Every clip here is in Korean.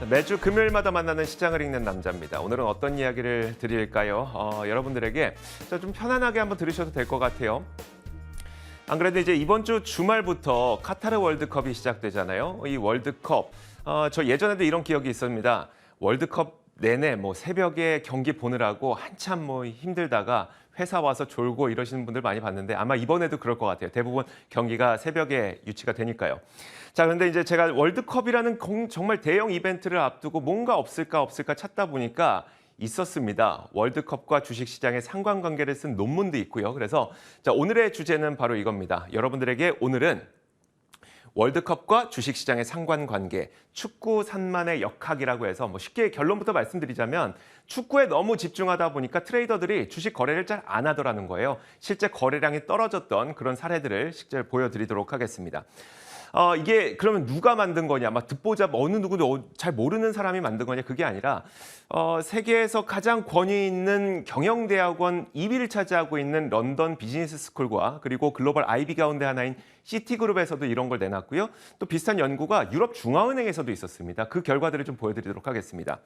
매주 금요일마다 만나는 시장을 읽는 남자입니다. 오늘은 어떤 이야기를 드릴까요? 여러분들에게 좀 편안하게 한번 들으셔도 될 것 같아요. 안 그래도 이제 이번 주 주말부터 카타르 월드컵이 시작되잖아요. 이 월드컵, 저 예전에도 이런 기억이 있습니다. 월드컵 내내 새벽에 경기 보느라고 한참 힘들다가 회사 와서 졸고 이러시는 분들 많이 봤는데 아마 이번에도 그럴 것 같아요. 대부분 경기가 새벽에 유치가 되니까요. 자, 그런데 이제 제가 월드컵이라는 정말 대형 이벤트를 앞두고 뭔가 없을까 찾다 보니까 있었습니다. 월드컵과 주식시장의 상관관계를 쓴 논문도 있고요. 그래서 자, 오늘의 주제는 바로 이겁니다. 여러분들에게 오늘은 월드컵과 주식시장의 상관관계, 축구 산만의 역학이라고 해서 쉽게 결론부터 말씀드리자면 축구에 너무 집중하다 보니까 트레이더들이 주식 거래를 잘 안 하더라는 거예요. 실제 거래량이 떨어졌던 그런 사례들을 실제 보여드리도록 하겠습니다. 이게 그러면 누가 만든 거냐? 듣보잡 어느 누구도 잘 모르는 사람이 만든 거냐? 그게 아니라 세계에서 가장 권위 있는 경영대학원 2위를 차지하고 있는 런던 비즈니스 스쿨과 그리고 글로벌 IB 가운데 하나인 시티그룹에서도 이런 걸 내놨고요. 또 비슷한 연구가 유럽 중앙은행에서도 있었습니다. 그 결과들을 좀 보여드리도록 하겠습니다.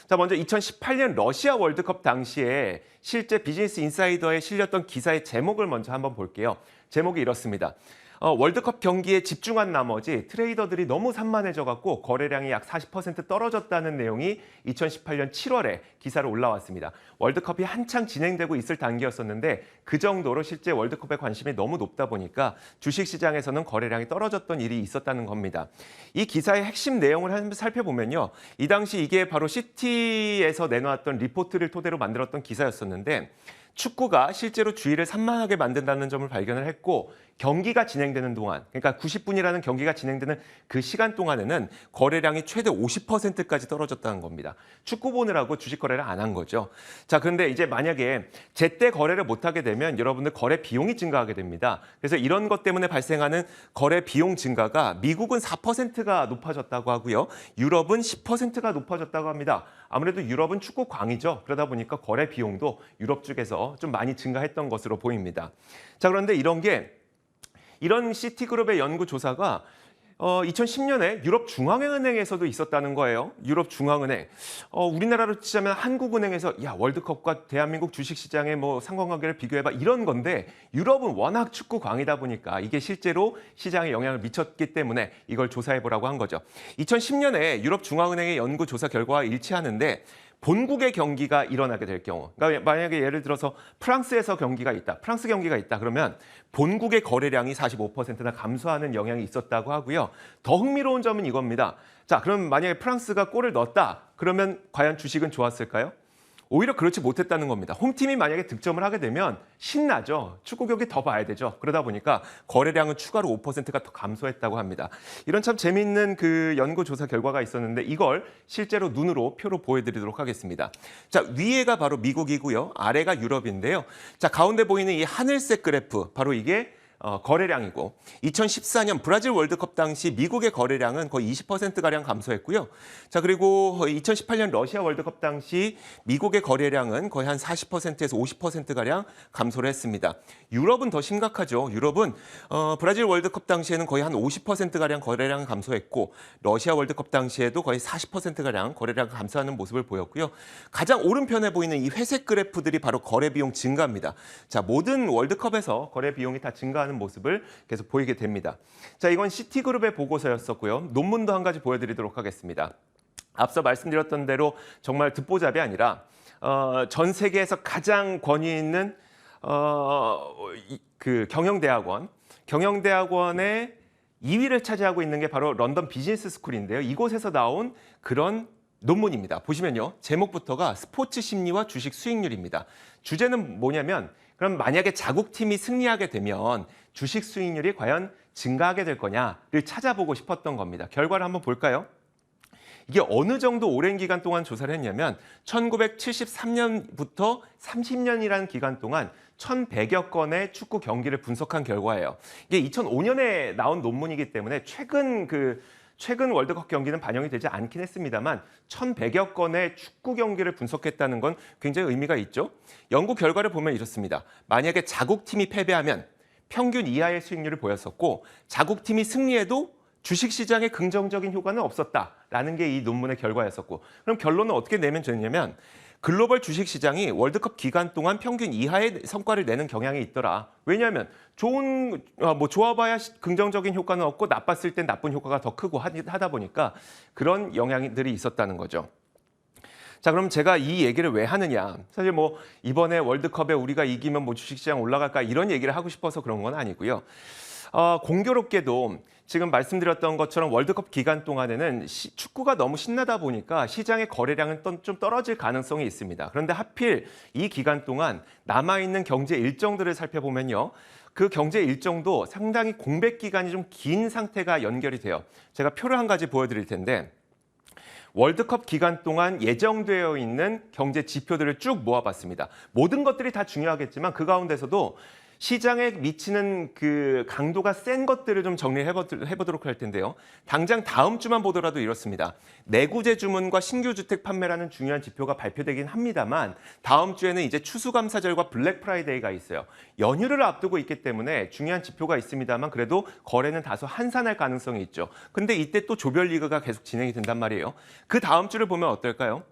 자, 먼저 2018년 러시아 월드컵 당시에 실제 비즈니스 인사이더에 실렸던 기사의 제목을 먼저 한번 볼게요. 제목이 이렇습니다. 월드컵 경기에 집중한 나머지 트레이더들이 너무 산만해져갖고 거래량이 약 40% 떨어졌다는 내용이 2018년 7월에 기사로 올라왔습니다. 월드컵이 한창 진행되고 있을 단계였었는데 그 정도로 실제 월드컵에 관심이 너무 높다 보니까 주식시장에서는 거래량이 떨어졌던 일이 있었다는 겁니다. 이 기사의 핵심 내용을 한번 살펴보면요. 이 당시 이게 바로 시티에서 내놓았던 리포트를 토대로 만들었던 기사였었는데 축구가 실제로 주의를 산만하게 만든다는 점을 발견을 했고 경기가 진행되는 동안, 그러니까 90분이라는 경기가 진행되는 그 시간 동안에는 거래량이 최대 50%까지 떨어졌다는 겁니다. 축구 보느라고 주식 거래를 안 한 거죠. 자, 그런데 이제 만약에 제때 거래를 못하게 되면 여러분들 거래 비용이 증가하게 됩니다. 그래서 이런 것 때문에 발생하는 거래 비용 증가가 미국은 4%가 높아졌다고 하고요. 유럽은 10%가 높아졌다고 합니다. 아무래도 유럽은 축구 광이죠. 그러다 보니까 거래 비용도 유럽 쪽에서 좀 많이 증가했던 것으로 보입니다. 자, 그런데 이런 시티그룹의 연구 조사가 2010년에 유럽 중앙은행에서도 있었다는 거예요. 유럽 중앙은행. 우리나라로 치자면 한국은행에서 야, 월드컵과 대한민국 주식시장의 상관관계를 비교해봐 이런 건데 유럽은 워낙 축구 광이다 보니까 이게 실제로 시장에 영향을 미쳤기 때문에 이걸 조사해보라고 한 거죠. 2010년에 유럽 중앙은행의 연구 조사 결과와 일치하는데 본국의 경기가 일어나게 될 경우, 그러니까 만약에 예를 들어서 프랑스 경기가 있다. 그러면 본국의 거래량이 45%나 감소하는 영향이 있었다고 하고요. 더 흥미로운 점은 이겁니다. 자, 그럼 만약에 프랑스가 골을 넣었다. 그러면 과연 주식은 좋았을까요? 오히려 그렇지 못했다는 겁니다. 홈팀이 만약에 득점을 하게 되면 신나죠. 축구 경기 더 봐야 되죠. 그러다 보니까 거래량은 추가로 5%가 더 감소했다고 합니다. 이런 참 재미있는 그 연구조사 결과가 있었는데 이걸 실제로 눈으로 표로 보여드리도록 하겠습니다. 자, 위에가 바로 미국이고요. 아래가 유럽인데요. 자, 가운데 보이는 이 하늘색 그래프, 바로 이게 거래량이고 2014년 브라질 월드컵 당시 미국의 거래량은 거의 20%가량 감소했고요. 자, 그리고 2018년 러시아 월드컵 당시 미국의 거래량은 거의 한 40%에서 50%가량 감소를 했습니다. 유럽은 더 심각하죠. 유럽은 브라질 월드컵 당시에는 거의 한 50%가량 거래량을 감소했고 러시아 월드컵 당시에도 거의 40%가량 거래량을 감소하는 모습을 보였고요. 가장 오른편에 보이는 이 회색 그래프들이 바로 거래 비용 증가입니다. 자, 모든 월드컵에서 거래 비용이 다 증가하는 모습을 계속 보이게 됩니다. 자, 이건 시티그룹의 보고서였었고요. 논문도 한 가지 보여드리도록 하겠습니다. 앞서 말씀드렸던 대로 정말 듣보잡이 아니라 전 세계에서 가장 권위 있는 그 경영대학원의 2위를 차지하고 있는 게 바로 런던 비즈니스 스쿨인데요. 이곳에서 나온 그런 논문입니다. 보시면요. 제목부터가 스포츠 심리와 주식 수익률입니다. 주제는 뭐냐면 그럼 만약에 자국팀이 승리하게 되면 주식 수익률이 과연 증가하게 될 거냐를 찾아보고 싶었던 겁니다. 결과를 한번 볼까요? 이게 어느 정도 오랜 기간 동안 조사를 했냐면 1973년부터 30년이라는 기간 동안 1,100여 건의 축구 경기를 분석한 결과예요. 이게 2005년에 나온 논문이기 때문에 최근 월드컵 경기는 반영이 되지 않긴 했습니다만 1,100여 건의 축구 경기를 분석했다는 건 굉장히 의미가 있죠. 연구 결과를 보면 이렇습니다. 만약에 자국팀이 패배하면 평균 이하의 수익률을 보였었고 자국팀이 승리해도 주식시장에 긍정적인 효과는 없었다. 라는 게 이 논문의 결과였었고, 그럼 결론은 어떻게 내면 되냐면 글로벌 주식시장이 월드컵 기간 동안 평균 이하의 성과를 내는 경향이 있더라. 왜냐하면 좋아봐야 긍정적인 효과는 없고 나빴을 땐 나쁜 효과가 더 크고 하다 보니까 그런 영향들이 있었다는 거죠. 자, 그럼 제가 이 얘기를 왜 하느냐. 사실 이번에 월드컵에 우리가 이기면 주식시장 올라갈까 이런 얘기를 하고 싶어서 그런 건 아니고요. 공교롭게도 지금 말씀드렸던 것처럼 월드컵 기간 동안에는 축구가 너무 신나다 보니까 시장의 거래량은 좀 떨어질 가능성이 있습니다. 그런데 하필 이 기간 동안 남아있는 경제 일정들을 살펴보면요. 그 경제 일정도 상당히 공백 기간이 좀 긴 상태가 연결이 돼요. 제가 표를 한 가지 보여드릴 텐데 월드컵 기간 동안 예정되어 있는 경제 지표들을 쭉 모아봤습니다. 모든 것들이 다 중요하겠지만 그 가운데서도 시장에 미치는 그 강도가 센 것들을 좀 정리해보도록 할 텐데요. 당장 다음 주만 보더라도 이렇습니다. 내구재 주문과 신규 주택 판매라는 중요한 지표가 발표되긴 합니다만 다음 주에는 이제 추수감사절과 블랙 프라이데이가 있어요. 연휴를 앞두고 있기 때문에 중요한 지표가 있습니다만 그래도 거래는 다소 한산할 가능성이 있죠. 근데 이때 또 조별리그가 계속 진행이 된단 말이에요. 그 다음 주를 보면 어떨까요?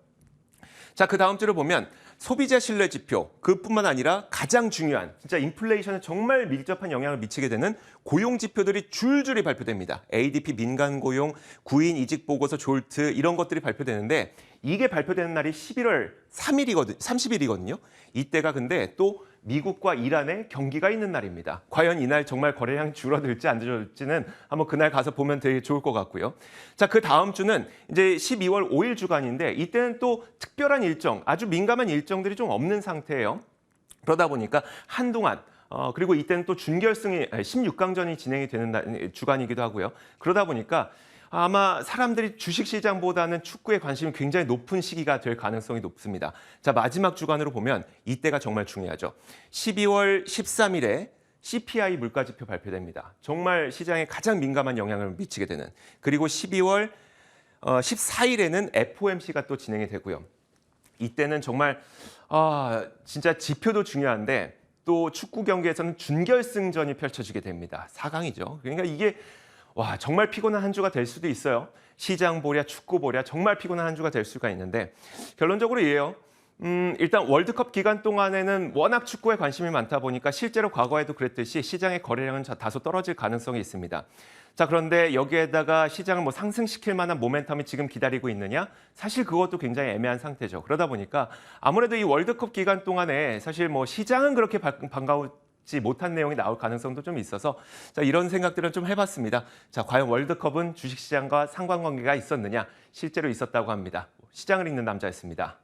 자, 그 다음 주를 보면 소비자 신뢰 지표, 그뿐만 아니라 가장 중요한 진짜 인플레이션에 정말 밀접한 영향을 미치게 되는 고용 지표들이 줄줄이 발표됩니다. ADP 민간 고용, 구인 이직 보고서 졸트 이런 것들이 발표되는데 이게 발표되는 날이 11월 30일이거든요. 이때가 근데 또 미국과 이란의 경기가 있는 날입니다. 과연 이날 정말 거래량이 줄어들지 안 줄어들지는 한번 그날 가서 보면 되게 좋을 것 같고요. 자, 그 다음 주는 이제 12월 5일 주간인데 이때는 또 특별한 일정, 아주 민감한 일정들이 좀 없는 상태예요. 그러다 보니까 한동안 그리고 이때는 또 준결승이 16강전이 진행이 되는 주간이기도 하고요. 그러다 보니까 아마 사람들이 주식시장보다는 축구에 관심이 굉장히 높은 시기가 될 가능성이 높습니다. 자, 마지막 주간으로 보면 이때가 정말 중요하죠. 12월 13일에 CPI 물가지표 발표됩니다. 정말 시장에 가장 민감한 영향을 미치게 되는. 그리고 12월 14일에는 FOMC가 또 진행이 되고요. 이때는 정말 진짜 지표도 중요한데 또 축구 경기에서는 준결승전이 펼쳐지게 됩니다. 4강이죠. 그러니까 이게 정말 피곤한 한 주가 될 수도 있어요. 시장 보랴, 축구 보랴 정말 피곤한 한 주가 될 수가 있는데 결론적으로 이래요. 일단 월드컵 기간 동안에는 워낙 축구에 관심이 많다 보니까 실제로 과거에도 그랬듯이 시장의 거래량은 다소 떨어질 가능성이 있습니다. 자, 그런데 여기에다가 시장을 상승시킬 만한 모멘텀이 지금 기다리고 있느냐? 사실 그것도 굉장히 애매한 상태죠. 그러다 보니까 아무래도 이 월드컵 기간 동안에 사실 시장은 그렇게 반가우지 못한 내용이 나올 가능성도 좀 있어서 자, 이런 생각들은 좀 해봤습니다. 자, 과연 월드컵은 주식시장과 상관관계가 있었느냐? 실제로 있었다고 합니다. 시장을 읽는 남자였습니다.